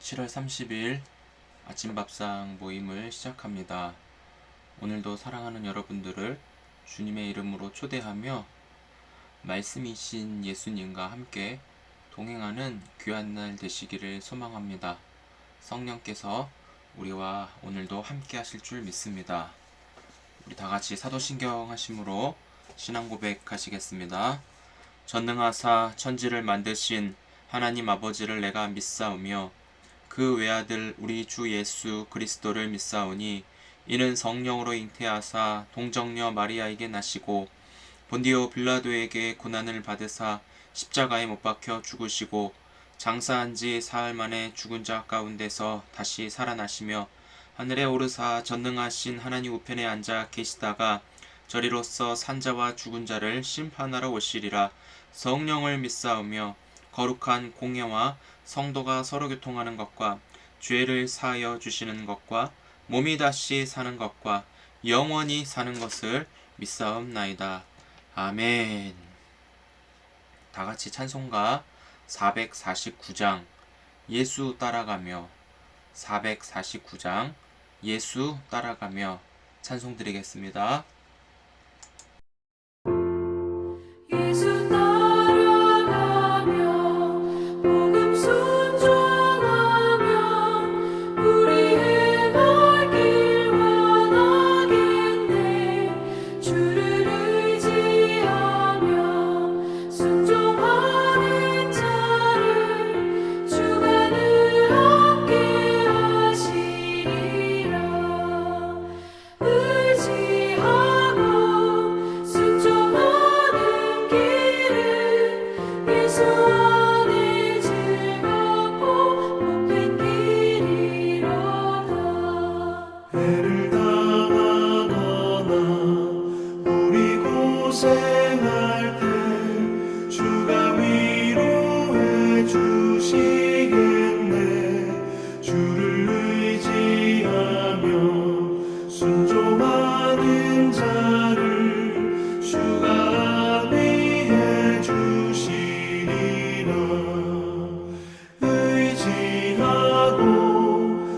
7월 30일 아침 밥상 모임을 시작합니다. 오늘도 사랑하는 여러분들을 주님의 이름으로 초대하며 말씀이신 예수님과 함께 동행하는 귀한 날 되시기를 소망합니다. 성령께서 우리와 오늘도 함께 하실 줄 믿습니다. 우리 다 같이 사도신경 하심으로 신앙 고백하시겠습니다. 전능하사 천지를 만드신 하나님 아버지를 내가 믿사오며 그 외아들 우리 주 예수 그리스도를 믿사오니 이는 성령으로 잉태하사 동정녀 마리아에게 나시고 본디오 빌라도에게 고난을 받으사 십자가에 못 박혀 죽으시고 장사한 지 사흘 만에 죽은 자 가운데서 다시 살아나시며 하늘에 오르사 전능하신 하나님 우편에 앉아 계시다가 저리로서 산자와 죽은 자를 심판하러 오시리라. 성령을 믿사오며 거룩한 공예와 성도가 서로 교통하는 것과 죄를 사하여 주시는 것과 몸이 다시 사는 것과 영원히 사는 것을 믿사옵나이다. 아멘. 다같이 찬송가 449장 예수 따라가며 449장 예수 따라가며 찬송 드리겠습니다. 예수 따라가며 복음 순종하며 우리 행할 길 원하겠네. 주를 의지하며 순종하는 자를 주가 늘 함께 하시리라. 의지하고 순종하는 길은 예수 안에 즐겁고 복된 길이로다. 해를 당하거나 우리 고생할 때 주가 위로해 주시겠네. 주를 의지하며 순종하는 자를 주가 안위해 주시리라. 의지하고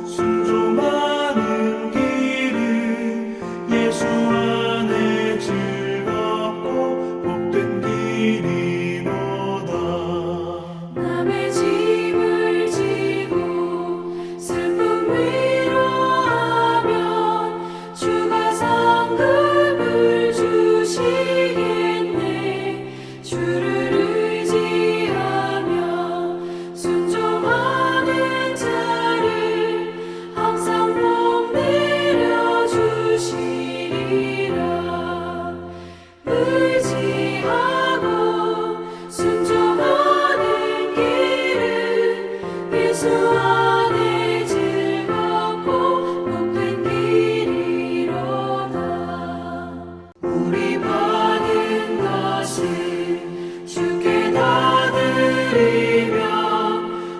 순종하는 길은 예수 안에 즐겁고 복된 길이로다. 남의 짐을 지고 슬픔 위로하면 주가 상급을 주시겠네. 주를 의지하며 순종하는 자를 항상 복 내려 주시리라. 의지하고 순종하는 길은 예수 안에 즐겁고 복된 길이로다. 우리 받은 것을 주께 다 드리며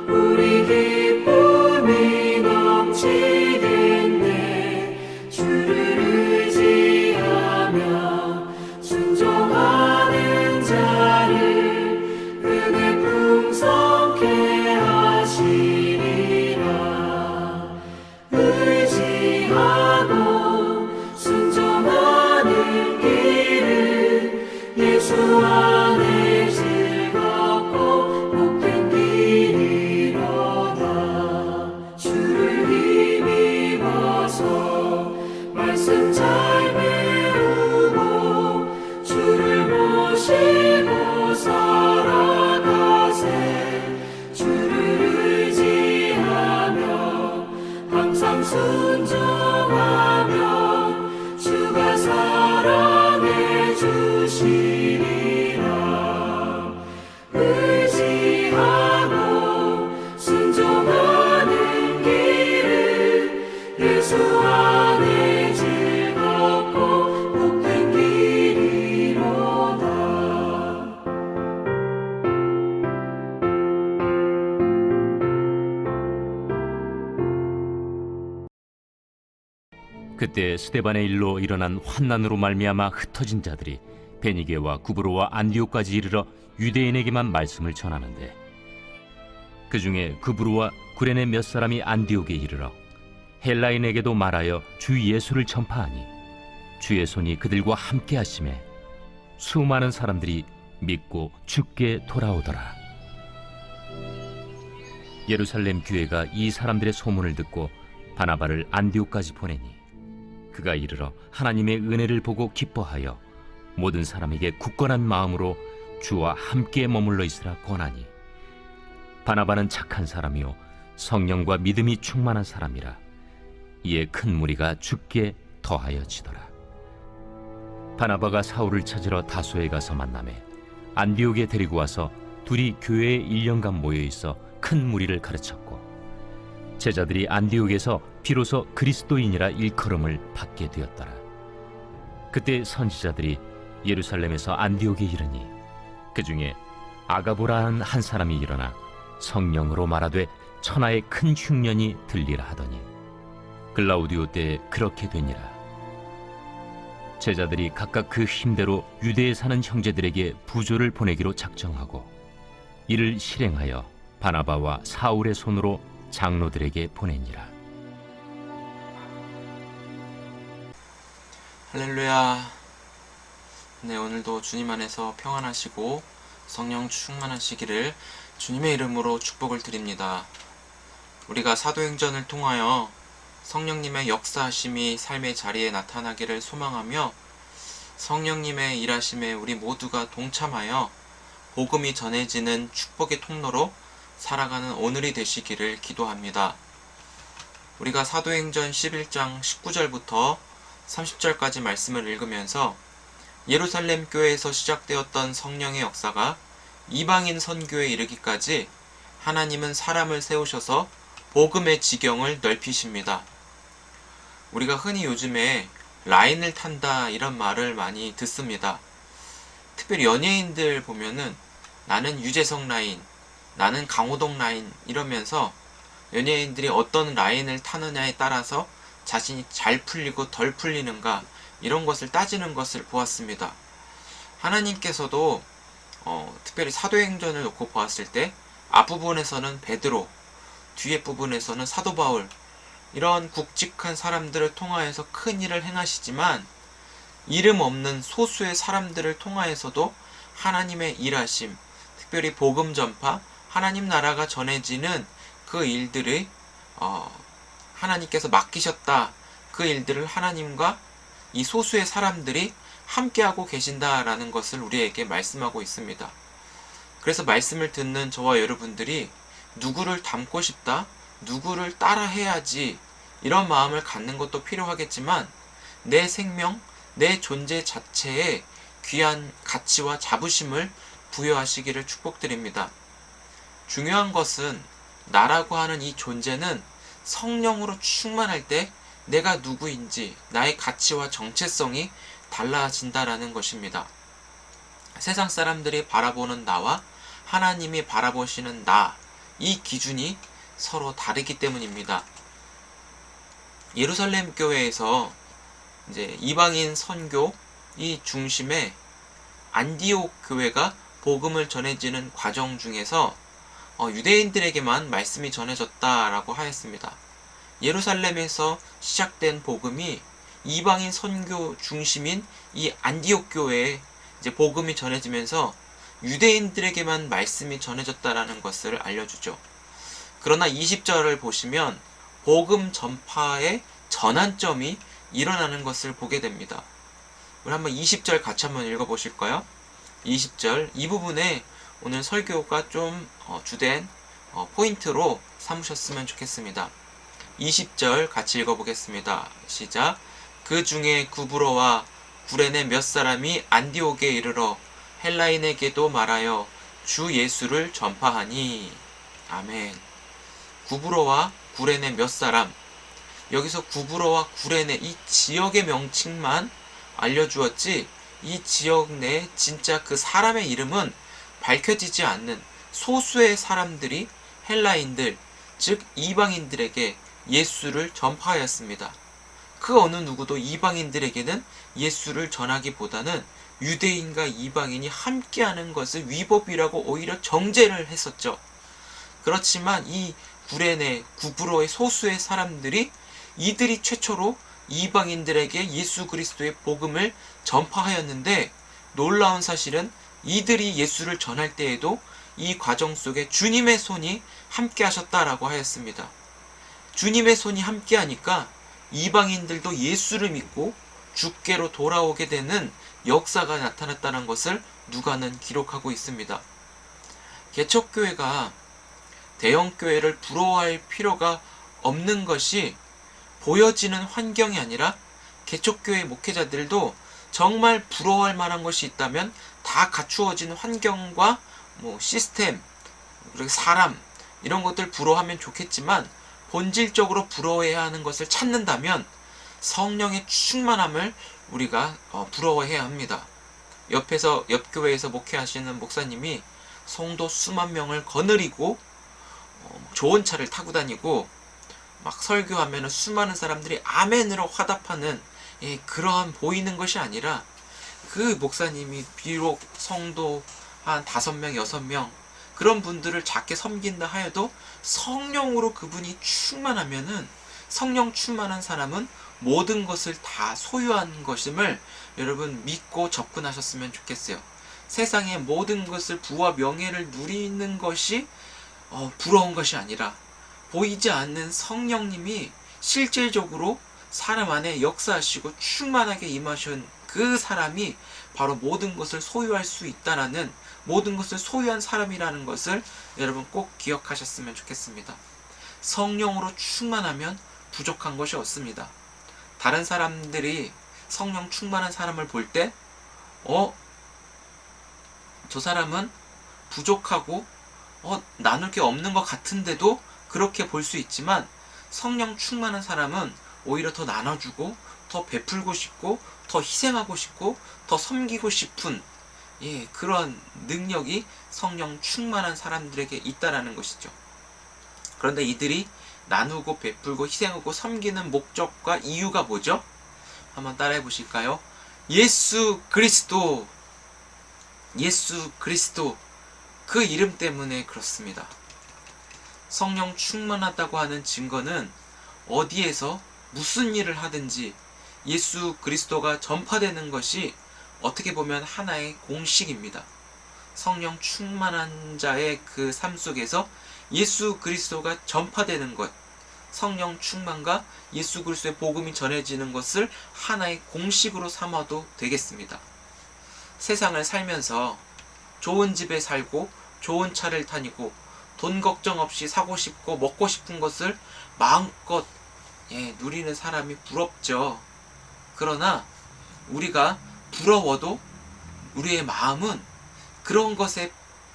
우리 기쁨이 넘치겠네. 주를 의지하며 순종하는 자를 은혜 풍성케 하시리라. 의지하고 순종하는 길은 예수 안에 즐겁고 복된 길이로다. 주를 힘입어서 말씀 잘 배우고 주를 모시고 살아가세. 주를 의지하며 항상 순종하며 주가 사랑해 주시리라. 의지하고 순종하는 길은 예수 안에 즐겁고 복된 길이로다. 그때 스데반의 일로 일어난 환난으로 말미암아 흩어진 자들이 베니게와 구브로와 안디옥까지 이르러 유대인에게만 말씀을 전하는데 그 중에 그브루와 구레네 몇 사람이 안디옥에 이르러 헬라인에게도 말하여 주 예수를 전파하니 주의 손이 그들과 함께 하심에 수많은 사람들이 믿고 주께 돌아오더라. 예루살렘 교회가 이 사람들의 소문을 듣고 바나바를 안디옥까지 보내니 그가 이르러 하나님의 은혜를 보고 기뻐하여 모든 사람에게 굳건한 마음으로 주와 함께 머물러 있으라 권하니 바나바는 착한 사람이요 성령과 믿음이 충만한 사람이라. 이에 큰 무리가 주께 더하여지더라. 바나바가 사울을 찾으러 다소에 가서 만나매 안디옥에 데리고 와서 둘이 교회에 1년간 모여 있어 큰 무리를 가르쳤고 제자들이 안디옥에서 비로소 그리스도인이라 일컬음을 받게 되었더라. 그때 선지자들이 예루살렘에서 안디옥에 이르니 그 중에 아가보라는 한 사람이 일어나 성령으로 말하되 천하의 큰 흉년이 들리라 하더니 글라우디오 때에 그렇게 되니라. 제자들이 각각 그 힘대로 유대에 사는 형제들에게 부조를 보내기로 작정하고 이를 실행하여 바나바와 사울의 손으로 장로들에게 보내니라. 할렐루야. 네, 오늘도 주님 안에서 평안하시고 성령 충만하시기를 주님의 이름으로 축복을 드립니다. 우리가 사도행전을 통하여 성령님의 역사하심이 삶의 자리에 나타나기를 소망하며 성령님의 일하심에 우리 모두가 동참하여 복음이 전해지는 축복의 통로로 살아가는 오늘이 되시기를 기도합니다. 우리가 사도행전 11장 19절부터 30절까지 말씀을 읽으면서 예루살렘 교회에서 시작되었던 성령의 역사가 이방인 선교에 이르기까지 하나님은 사람을 세우셔서 복음의 지경을 넓히십니다. 우리가 흔히 요즘에 라인을 탄다 이런 말을 많이 듣습니다. 특별히 연예인들 보면은 나는 유재석 라인, 나는 강호동 라인 이러면서 연예인들이 어떤 라인을 타느냐에 따라서 자신이 잘 풀리고 덜 풀리는가 이런 것을 따지는 것을 보았습니다. 하나님께서도 특별히 사도행전을 놓고 보았을 때 앞부분에서는 베드로, 뒤에 부분에서는 사도 바울 이런 굵직한 사람들을 통하여서 큰 일을 행하시지만 이름 없는 소수의 사람들을 통하여서도 하나님의 일하심, 특별히 복음 전파, 하나님 나라가 전해지는 그 일들을 하나님께서 맡기셨다. 그 일들을 하나님과 이 소수의 사람들이 함께하고 계신다라는 것을 우리에게 말씀하고 있습니다. 그래서 말씀을 듣는 저와 여러분들이 누구를 닮고 싶다, 누구를 따라해야지 이런 마음을 갖는 것도 필요하겠지만 내 생명, 내 존재 자체에 귀한 가치와 자부심을 부여하시기를 축복드립니다. 중요한 것은 나라고 하는 이 존재는 성령으로 충만할 때 내가 누구인지 나의 가치와 정체성이 달라진다라는 것입니다. 세상 사람들이 바라보는 나와 하나님이 바라보시는 나, 이 기준이 서로 다르기 때문입니다. 예루살렘 교회에서 이제 이방인 선교 이 중심에 안디옥 교회가 복음을 전해지는 과정 중에서 유대인들에게만 말씀이 전해졌다라고 하였습니다. 예루살렘에서 시작된 복음이 이방인 선교 중심인 이 안디옥 교회에 이제 복음이 전해지면서 유대인들에게만 말씀이 전해졌다라는 것을 알려주죠. 그러나 20절을 보시면 복음 전파의 전환점이 일어나는 것을 보게 됩니다. 우리 한번 20절 같이 한번 읽어보실까요? 20절 이 부분에 오늘 설교가 좀 주된 포인트로 삼으셨으면 좋겠습니다. 20절 같이 읽어보겠습니다. 시작. 그 중에 구브로와 구레네 몇 사람이 안디옥에 이르러 헬라인에게도 말하여 주 예수를 전파하니. 아멘. 구브로와 구레네 몇 사람. 여기서 구브로와 구레네 이 지역의 명칭만 알려주었지 이 지역 내 진짜 그 사람의 이름은 밝혀지지 않는 소수의 사람들이 헬라인들, 즉 이방인들에게 예수를 전파하였습니다. 그 어느 누구도 이방인들에게는 예수를 전하기보다는 유대인과 이방인이 함께하는 것을 위법이라고 오히려 정죄를 했었죠. 그렇지만 이 구레네, 구브로의 소수의 사람들이 이들이 최초로 이방인들에게 예수 그리스도의 복음을 전파하였는데, 놀라운 사실은 이들이 예수를 전할 때에도 이 과정 속에 주님의 손이 함께 하셨다라고 하였습니다. 주님의 손이 함께 하니까 이방인들도 예수를 믿고 주께로 돌아오게 되는 역사가 나타났다는 것을 누가는 기록하고 있습니다. 개척교회가 대형교회를 부러워할 필요가 없는 것이 보여지는 환경이 아니라, 개척교회 목회자들도 정말 부러워할 만한 것이 있다면 다 갖추어진 환경과 시스템, 그리고 사람, 이런 것들 부러워하면 좋겠지만, 본질적으로 부러워해야 하는 것을 찾는다면 성령의 충만함을 우리가 부러워해야 합니다. 옆 교회에서 목회하시는 목사님이 성도 수만 명을 거느리고 좋은 차를 타고 다니고 막 설교하면 수많은 사람들이 아멘으로 화답하는 그러한 보이는 것이 아니라, 그 목사님이 비록 성도 한 5명, 6명 그런 분들을 작게 섬긴다 하여도 성령으로 그분이 충만하면은, 성령 충만한 사람은 모든 것을 다 소유한 것임을 여러분 믿고 접근하셨으면 좋겠어요. 세상의 모든 것을, 부와 명예를 누리는 것이 부러운 것이 아니라, 보이지 않는 성령님이 실질적으로 사람 안에 역사하시고 충만하게 임하신 그 사람이 바로 모든 것을 소유할 수 있다라는, 모든 것을 소유한 사람이라는 것을 여러분 꼭 기억하셨으면 좋겠습니다. 성령으로 충만하면 부족한 것이 없습니다. 다른 사람들이 성령 충만한 사람을 볼 때 저 사람은 부족하고 나눌 게 없는 것 같은데도 그렇게 볼 수 있지만, 성령 충만한 사람은 오히려 더 나눠주고, 더 베풀고 싶고, 더 희생하고 싶고, 더 섬기고 싶은 그런 능력이 성령 충만한 사람들에게 있다라는 것이죠. 그런데 이들이 나누고 베풀고 희생하고 섬기는 목적과 이유가 뭐죠? 한번 따라해 보실까요? 예수 그리스도, 예수 그리스도, 그 이름 때문에 그렇습니다. 성령 충만하다고 하는 증거는 어디에서 무슨 일을 하든지 예수 그리스도가 전파되는 것이 어떻게 보면 하나의 공식입니다. 성령 충만한 자의 그 삶 속에서 예수 그리스도가 전파되는 것, 성령 충만과 예수 그리스도의 복음이 전해지는 것을 하나의 공식으로 삼아도 되겠습니다. 세상을 살면서 좋은 집에 살고 좋은 차를 타니고 돈 걱정 없이 사고 싶고 먹고 싶은 것을 마음껏 누리는 사람이 부럽죠. 그러나 우리가 부러워도 우리의 마음은 그런 것에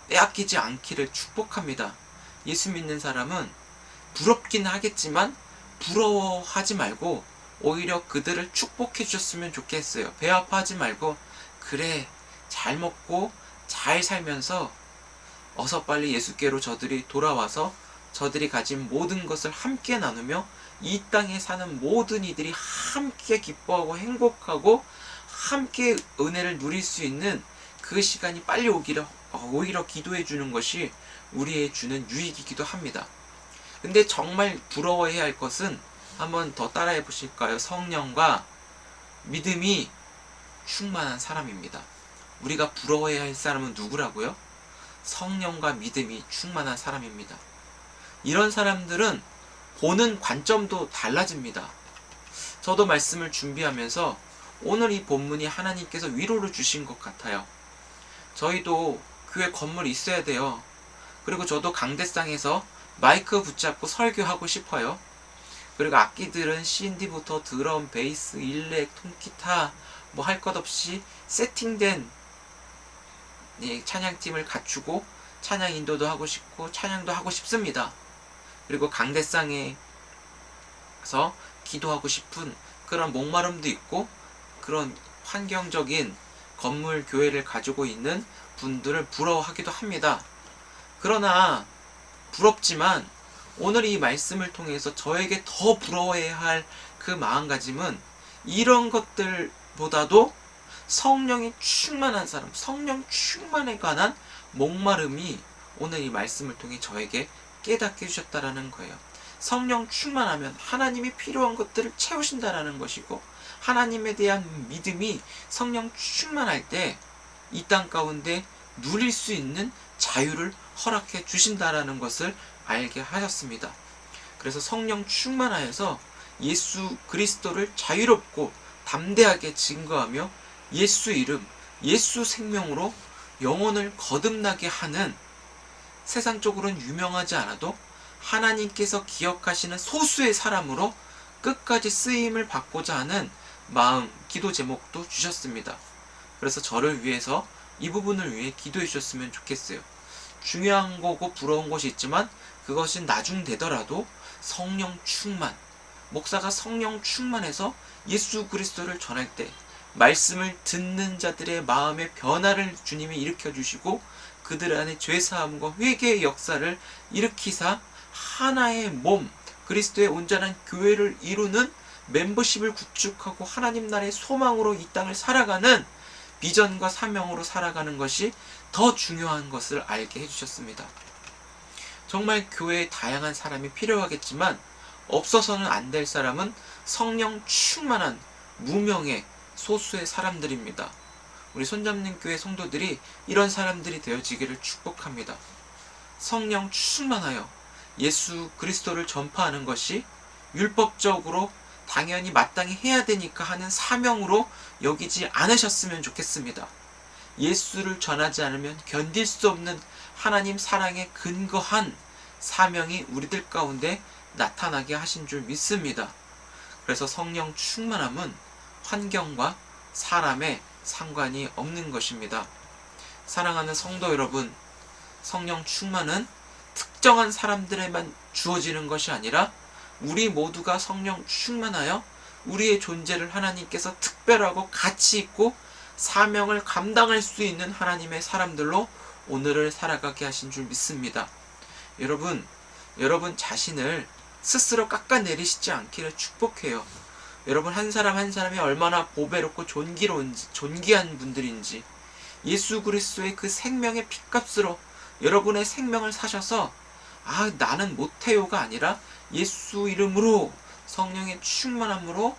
빼앗기지 않기를 축복합니다. 예수 믿는 사람은 부럽긴 하겠지만 부러워하지 말고 오히려 그들을 축복해 주셨으면 좋겠어요. 배 아파하지 말고, 그래, 잘 먹고 잘 살면서 어서 빨리 예수께로 저들이 돌아와서 저들이 가진 모든 것을 함께 나누며 이 땅에 사는 모든 이들이 함께 기뻐하고 행복하고 함께 은혜를 누릴 수 있는 그 시간이 빨리 오기를 오히려 기도해 주는 것이 우리의 주는 유익이기도 합니다. 근데 정말 부러워해야 할 것은, 한번 더 따라해 보실까요? 성령과 믿음이 충만한 사람입니다. 우리가 부러워해야 할 사람은 누구라고요? 성령과 믿음이 충만한 사람입니다. 이런 사람들은 보는 관점도 달라집니다. 저도 말씀을 준비하면서 오늘 이 본문이 하나님께서 위로를 주신 것 같아요. 저희도 교회 건물이 있어야 돼요. 그리고 저도 강대상에서 마이크 붙잡고 설교하고 싶어요. 그리고 악기들은 CND부터 드럼, 베이스, 일렉, 통기타 할 것 없이 세팅된 찬양팀을 갖추고 찬양 인도도 하고 싶고 찬양도 하고 싶습니다. 그리고 강대상에서 기도하고 싶은 그런 목마름도 있고, 그런 환경적인 건물 교회를 가지고 있는 분들을 부러워하기도 합니다. 그러나 부럽지만 오늘 이 말씀을 통해서 저에게 더 부러워해야 할 그 마음가짐은, 이런 것들보다도 성령이 충만한 사람, 성령 충만에 관한 목마름이 오늘 이 말씀을 통해 저에게 깨닫게 해주셨다라는 거예요. 성령 충만하면 하나님이 필요한 것들을 채우신다라는 것이고, 하나님에 대한 믿음이 성령 충만할 때 이 땅 가운데 누릴 수 있는 자유를 허락해 주신다라는 것을 알게 하셨습니다. 그래서 성령 충만하여서 예수 그리스도를 자유롭고 담대하게 증거하며 예수 이름, 예수 생명으로 영혼을 거듭나게 하는, 세상적으로는 유명하지 않아도 하나님께서 기억하시는 소수의 사람으로 끝까지 쓰임을 받고자 하는 마음, 기도 제목도 주셨습니다. 그래서 저를 위해서 이 부분을 위해 기도해 주셨으면 좋겠어요. 중요한 거고 부러운 것이 있지만 그것이 나중 되더라도 성령 충만, 목사가 성령 충만해서 예수 그리스도를 전할 때 말씀을 듣는 자들의 마음의 변화를 주님이 일으켜 주시고, 그들 안에 죄사함과 회개의 역사를 일으키사 하나의 몸, 그리스도의 온전한 교회를 이루는, 멤버십을 구축하고 하나님 나라의 소망으로 이 땅을 살아가는, 비전과 사명으로 살아가는 것이 더 중요한 것을 알게 해주셨습니다. 정말 교회에 다양한 사람이 필요하겠지만 없어서는 안 될 사람은 성령 충만한 무명의 소수의 사람들입니다. 우리 손잡는 교회 성도들이 이런 사람들이 되어지기를 축복합니다. 성령 충만하여 예수 그리스도를 전파하는 것이 율법적으로 당연히 마땅히 해야 되니까 하는 사명으로 여기지 않으셨으면 좋겠습니다. 예수를 전하지 않으면 견딜 수 없는 하나님 사랑에 근거한 사명이 우리들 가운데 나타나게 하신 줄 믿습니다. 그래서 성령 충만함은 환경과 사람에 상관이 없는 것입니다. 사랑하는 성도 여러분, 성령 충만은 특정한 사람들에만 주어지는 것이 아니라 우리 모두가 성령 충만하여 우리의 존재를 하나님께서 특별하고 가치 있고 사명을 감당할 수 있는 하나님의 사람들로 오늘을 살아가게 하신 줄 믿습니다. 여러분 자신을 스스로 깎아내리시지 않기를 축복해요. 여러분 한 사람 한 사람이 얼마나 보배롭고 존귀한 분들인지, 예수 그리스도의 그 생명의 핏값으로 여러분의 생명을 사셔서 나는 못해요가 아니라 예수 이름으로 성령의 충만함으로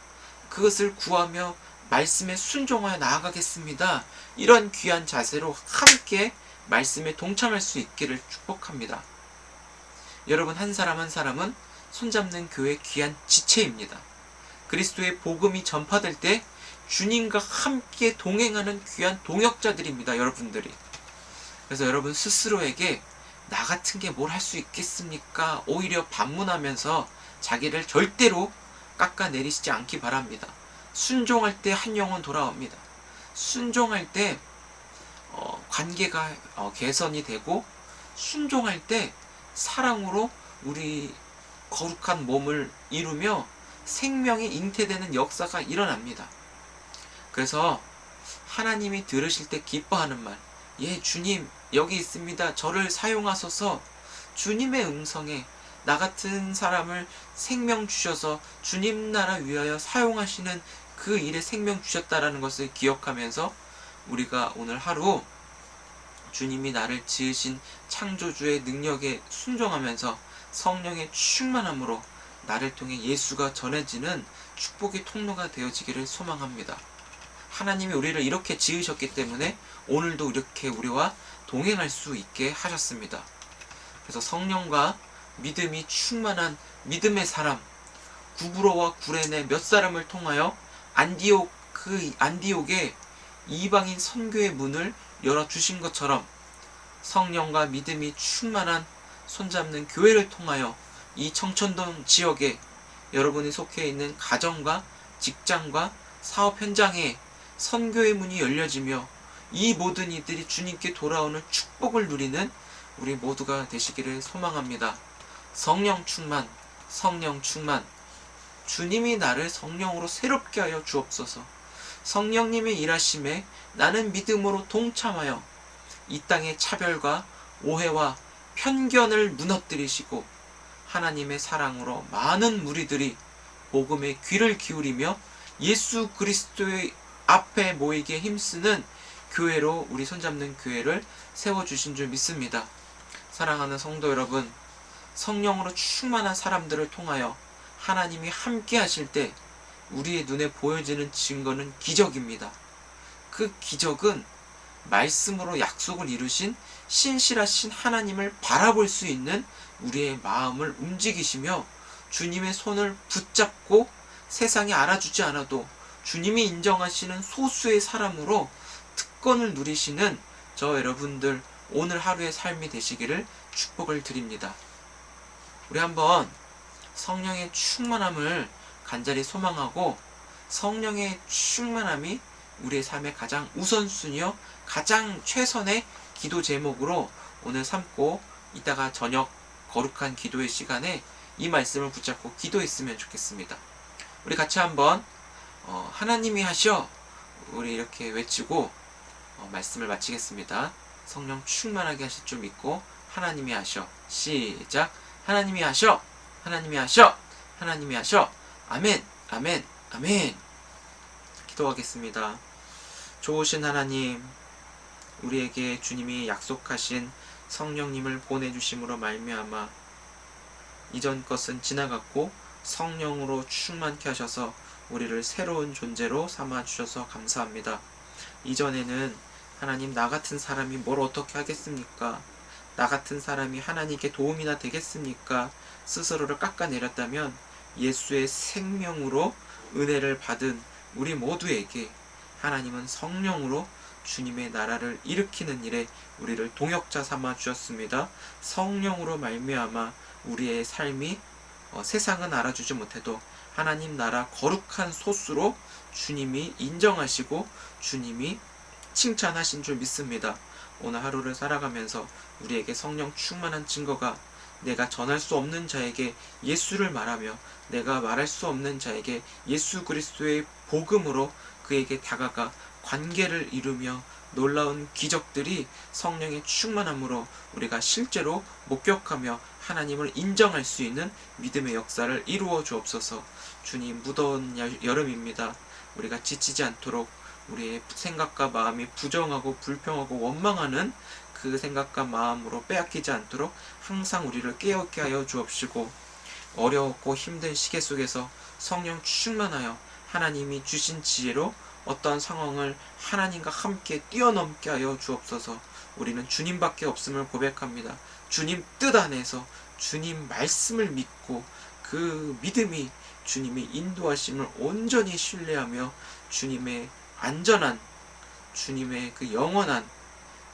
그것을 구하며 말씀에 순종하여 나아가겠습니다. 이런 귀한 자세로 함께 말씀에 동참할 수 있기를 축복합니다. 여러분 한 사람 한 사람은 손잡는 교회의 귀한 지체입니다. 그리스도의 복음이 전파될 때 주님과 함께 동행하는 귀한 동역자들입니다. 여러분들이. 그래서 여러분 스스로에게 나 같은 게 뭘 할 수 있겠습니까? 오히려 반문하면서 자기를 절대로 깎아내리시지 않기 바랍니다. 순종할 때 한 영혼 돌아옵니다. 순종할 때 관계가 개선이 되고, 순종할 때 사랑으로 우리 거룩한 몸을 이루며 생명이 잉태되는 역사가 일어납니다. 그래서 하나님이 들으실 때 기뻐하는 말, 주님 여기 있습니다. 저를 사용하소서. 주님의 음성에 나 같은 사람을 생명 주셔서 주님 나라 위하여 사용하시는 그 일에 생명 주셨다라는 것을 기억하면서 우리가 오늘 하루 주님이 나를 지으신 창조주의 능력에 순종하면서 성령의 충만함으로 나를 통해 예수가 전해지는 축복의 통로가 되어지기를 소망합니다. 하나님이 우리를 이렇게 지으셨기 때문에 오늘도 이렇게 우리와 동행할 수 있게 하셨습니다. 그래서 성령과 믿음이 충만한 믿음의 사람, 구브로와 구레네 몇 사람을 통하여 안디옥에 이방인 선교의 문을 열어주신 것처럼 성령과 믿음이 충만한 손잡는 교회를 통하여 이 청천동 지역에 여러분이 속해 있는 가정과 직장과 사업 현장에 선교의 문이 열려지며 이 모든 이들이 주님께 돌아오는 축복을 누리는 우리 모두가 되시기를 소망합니다. 성령 충만, 성령 충만. 주님이 나를 성령으로 새롭게 하여 주옵소서. 성령님의 일하심에 나는 믿음으로 동참하여 이 땅의 차별과 오해와 편견을 무너뜨리시고 하나님의 사랑으로 많은 무리들이 복음에 귀를 기울이며 예수 그리스도의 앞에 모이게 힘쓰는 교회로 우리 손잡는 교회를 세워주신 줄 믿습니다. 사랑하는 성도 여러분, 성령으로 충만한 사람들을 통하여 하나님이 함께 하실 때 우리의 눈에 보여지는 증거는 기적입니다. 그 기적은 말씀으로 약속을 이루신 신실하신 하나님을 바라볼 수 있는 우리의 마음을 움직이시며 주님의 손을 붙잡고 세상이 알아주지 않아도 주님이 인정하시는 소수의 사람으로 특권을 누리시는 저 여러분들 오늘 하루의 삶이 되시기를 축복을 드립니다. 우리 한번 성령의 충만함을 간절히 소망하고 성령의 충만함이 우리의 삶의 가장 우선순위요 가장 최선의 기도 제목으로 오늘 삼고 이따가 저녁 거룩한 기도의 시간에 이 말씀을 붙잡고 기도했으면 좋겠습니다. 우리 같이 한번 하나님이 하셔 우리 이렇게 외치고 말씀을 마치겠습니다. 성령 충만하게 하실 줄 믿고 하나님이 하셔. 시작. 하나님이 하셔. 하나님이 하셔. 하나님이 하셔. 아멘. 아멘. 아멘. 기도하겠습니다. 좋으신 하나님, 우리에게 주님이 약속하신 성령님을 보내주심으로 말미암아 이전 것은 지나갔고 성령으로 충만케 하셔서 우리를 새로운 존재로 삼아주셔서 감사합니다. 이전에는 하나님 나 같은 사람이 뭘 어떻게 하겠습니까? 나 같은 사람이 하나님께 도움이나 되겠습니까? 스스로를 깎아내렸다면 예수의 생명으로 은혜를 받은 우리 모두에게 하나님은 성령으로 주님의 나라를 일으키는 일에 우리를 동역자 삼아 주셨습니다. 성령으로 말미암아 우리의 삶이 세상은 알아주지 못해도 하나님 나라 거룩한 소수로 주님이 인정하시고 주님이 칭찬하신 줄 믿습니다. 오늘 하루를 살아가면서 우리에게 성령 충만한 증거가 내가 전할 수 없는 자에게 예수를 말하며 내가 말할 수 없는 자에게 예수 그리스도의 복음으로 그에게 다가가 관계를 이루며 놀라운 기적들이 성령의 충만함으로 우리가 실제로 목격하며 하나님을 인정할 수 있는 믿음의 역사를 이루어 주옵소서. 주님, 무더운 여름입니다. 우리가 지치지 않도록 우리의 생각과 마음이 부정하고 불평하고 원망하는 그 생각과 마음으로 빼앗기지 않도록 항상 우리를 깨어있게 하여 주옵시고 어려웠고 힘든 시계 속에서 성령 충만하여 하나님이 주신 지혜로 어떠한 상황을 하나님과 함께 뛰어넘게 하여 주옵소서. 우리는 주님밖에 없음을 고백합니다. 주님 뜻 안에서 주님 말씀을 믿고 그 믿음이 주님의 인도하심을 온전히 신뢰하며 주님의 안전한 주님의 그 영원한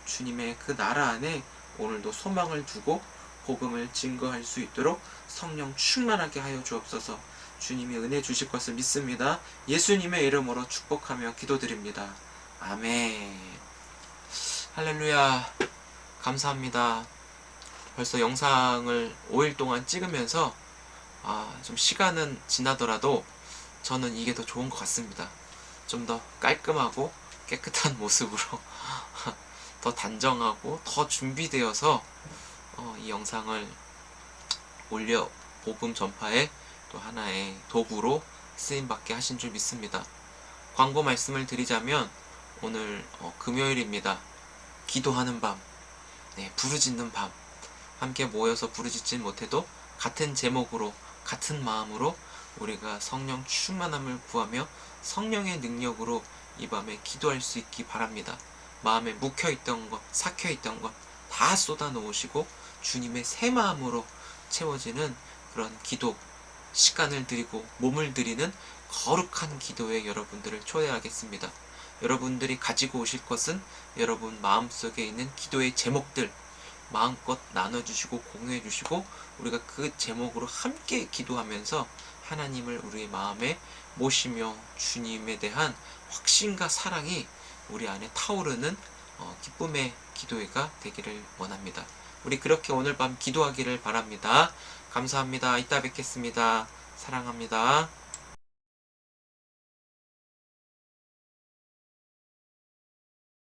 주님의 그 나라 안에 오늘도 소망을 두고 복음을 증거할 수 있도록 성령 충만하게 하여 주옵소서. 주님이 은혜 주실 것을 믿습니다. 예수님의 이름으로 축복하며 기도드립니다. 아멘. 할렐루야. 감사합니다. 벌써 영상을 5일 동안 찍으면서 좀 시간은 지나더라도 저는 이게 더 좋은 것 같습니다. 좀 더 깔끔하고 깨끗한 모습으로 더 단정하고 더 준비되어서 이 영상을 올려 복음 전파에 또 하나의 도구로 쓰임받게 하신 줄 믿습니다. 광고 말씀을 드리자면 오늘 금요일입니다. 기도하는 밤, 부르짖는 밤, 함께 모여서 부르짖진 못해도 같은 제목으로 같은 마음으로 우리가 성령 충만함을 구하며 성령의 능력으로 이 밤에 기도할 수 있기 바랍니다. 마음에 묵혀있던 것, 삭혀있던 것 다 쏟아놓으시고 주님의 새 마음으로 채워지는 그런 기도 시간을 드리고 몸을 드리는 거룩한 기도에 여러분들을 초대하겠습니다. 여러분들이 가지고 오실 것은 여러분 마음속에 있는 기도의 제목들 마음껏 나눠주시고 공유해주시고 우리가 그 제목으로 함께 기도하면서 하나님을 우리의 마음에 모시며 주님에 대한 확신과 사랑이 우리 안에 타오르는 기쁨의 기도회가 되기를 원합니다. 우리 그렇게 오늘 밤 기도하기를 바랍니다. 감사합니다. 이따 뵙겠습니다. 사랑합니다.